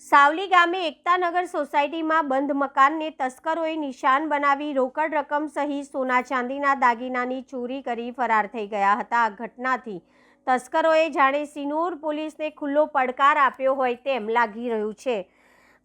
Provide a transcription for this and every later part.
સાવલી ગામે એકતાનગર સોસાયટીમાં બંધ મકાનને તસ્કરોએ નિશાન બનાવી રોકડ રકમ સહિત સોના ચાંદીના દાગીનાની ચોરી કરી ફરાર થઈ ગયા હતા। આ ઘટનાથી તસ્કરોએ જાણે સિનોર પોલીસને ખુલ્લો પડકાર આપ્યો હોય તેમ લાગી રહ્યું છે।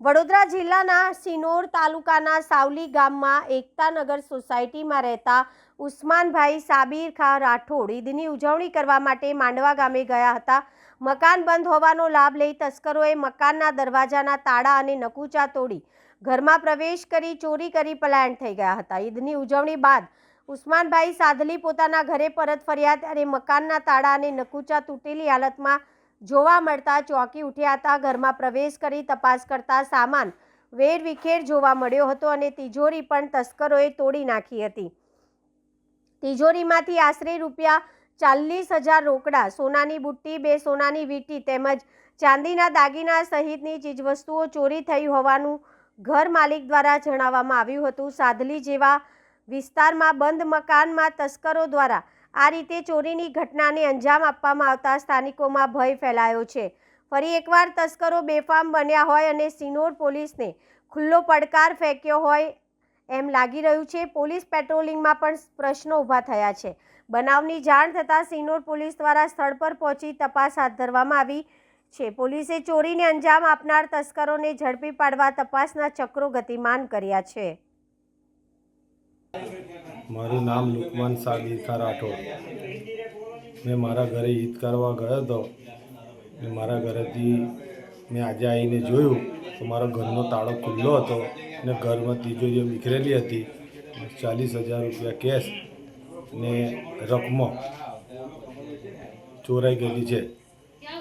વડોદરા જિલ્લાના સિનોર તાલુકાના સાવલી ગામમાં એકતાનગર સોસાયટીમાં રહેતા ઉસ્માનભાઈ સાબીર ખાન રાઠોડ ઈદની ઉજવણી કરવા માટે માંડવા ગામે ગયા હતા। મકાન બંધ હોવાનો લાભ લઈ તસ્કરોએ મકાનના દરવાજાના તાળા અને નકુચા તોડી ઘરમાં પ્રવેશ કરી ચોરી કરી પલાયન થઈ ગયા હતા। ઈદની ઉજવણી બાદ ઉસ્માનભાઈ સાદલી પોતાના ઘરે પરત ફર્યા ત્યારે મકાનના તાળા અને નકુચા તૂટેલી હાલતમાં જોવા મળતા ચોંકી ઉઠ્યા હતા। ઘરમાં પ્રવેશ કરી તપાસ કરતા સામાન વેરવિખેર જોવા મળ્યો હતો અને તિજોરી પણ તસ્કરોએ તોડી નાખી હતી। તિજોરીમાંથી આશરે ₹40,000 રોકડા, સોનાની બુટ્ટી, 2 સોનાની વીંટી તેમજ ચાંદીના દાગીના સહિતની ચીજવસ્તુઓ ચોરી થઈ હોવાનું ઘર માલિક દ્વારા જણાવવામાં આવ્યું હતું। સાદલી જેવા વિસ્તારમાં બંધ મકાનમાં તસ્કરો દ્વારા આ રીતે ચોરીની ઘટનાને અંજામ આપવામાં આવતા સ્થાનિકોમાં ભય ફેલાયો છે। ફરી એકવાર તસ્કરો બેફામ બન્યા હોય અને સિનોર પોલીસને ખુલ્લો પડકાર ફેંક્યો હોય એમ લાગી રહ્યું છે। પોલીસ પેટ્રોલિંગમાં પણ પ્રશ્નો ઊભા થયા છે। બનાવની જાણ થતાં સિનોર પોલીસ દ્વારા સ્થળ પર પહોંચી તપાસ હાથ ધરવામાં આવી છે। પોલીસે ચોરીને અંજામ આપનાર તસ્કરોને ઝડપી પાડવા તપાસના ચક્રો ગતિમાન કર્યા છે। મારું નામ લુકમાન સાબીર ખાન રાઠોડ। મેં મારા ઘરે ઈદ કરવા ગયો હતો। મારા ઘરેથી મેં આજે આવીને જોયું તો મારા ઘરનો તાળો ખુલ્લો હતો અને ઘરમાં તિજોરીઓ વિખરેલી હતી। ₹40,000 કેશ ને રકમો ચોરાઈ ગયેલી છે।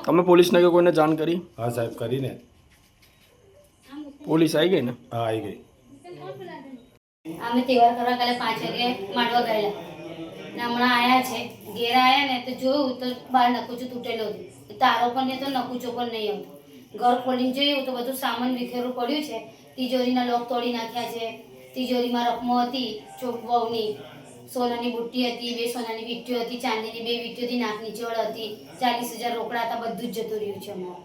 તમે પોલીસને કે કોઈને જાણ કરી? હા સાહેબ, કરીને પોલીસ આવી ગઈ ને? હા, આવી ગઈ। અમે તહેવાર કરવા કાલે 5 વાગે માંડવા ગયેલા ને હમણાં આવ્યા છે। ઘેર આવ્યા ને તો જોયું તો બહાર નકુચો તૂટેલો હતો, તારો પણ નહીં તો નકુચો પણ નહીં આવતો। ઘર ખોલીને જોયું તો બધું સામાન વિખેરું પડ્યું છે। તિજોરીના લોક તોડી નાખ્યા છે। તિજોરીમાં રકમો હતી, ચોકવાઓની સોનાની બુટ્ટી હતી, 2 સોનાની વીંટીઓ હતી, ચાંદીની 2 વીંટીઓ હતી, નાક નીચેવાળ હતી, 40,000 રોકડા હતા, બધું જ જતું રહ્યું છે। અમારું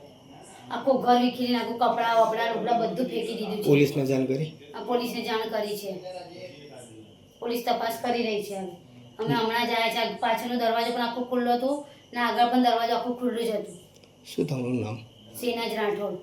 આખું ઘર વિખેરીને આખું કપડાં વપડા રોકડા બધું ફેંકી દીધું છે। પોલીસને જાણ કરી? પોલીસને જાણ કરી છે। પોલીસ તપાસ કરી રહી છે। અમે હમણાં જ આવ્યા છે। પાછળનો દરવાજો પણ આખું ખુલ્લો હતું ને આગળ પણ દરવાજો આખું ખુલ્લું જ હતું। શું તમારું નામ? સેનાજ રાઠોડ।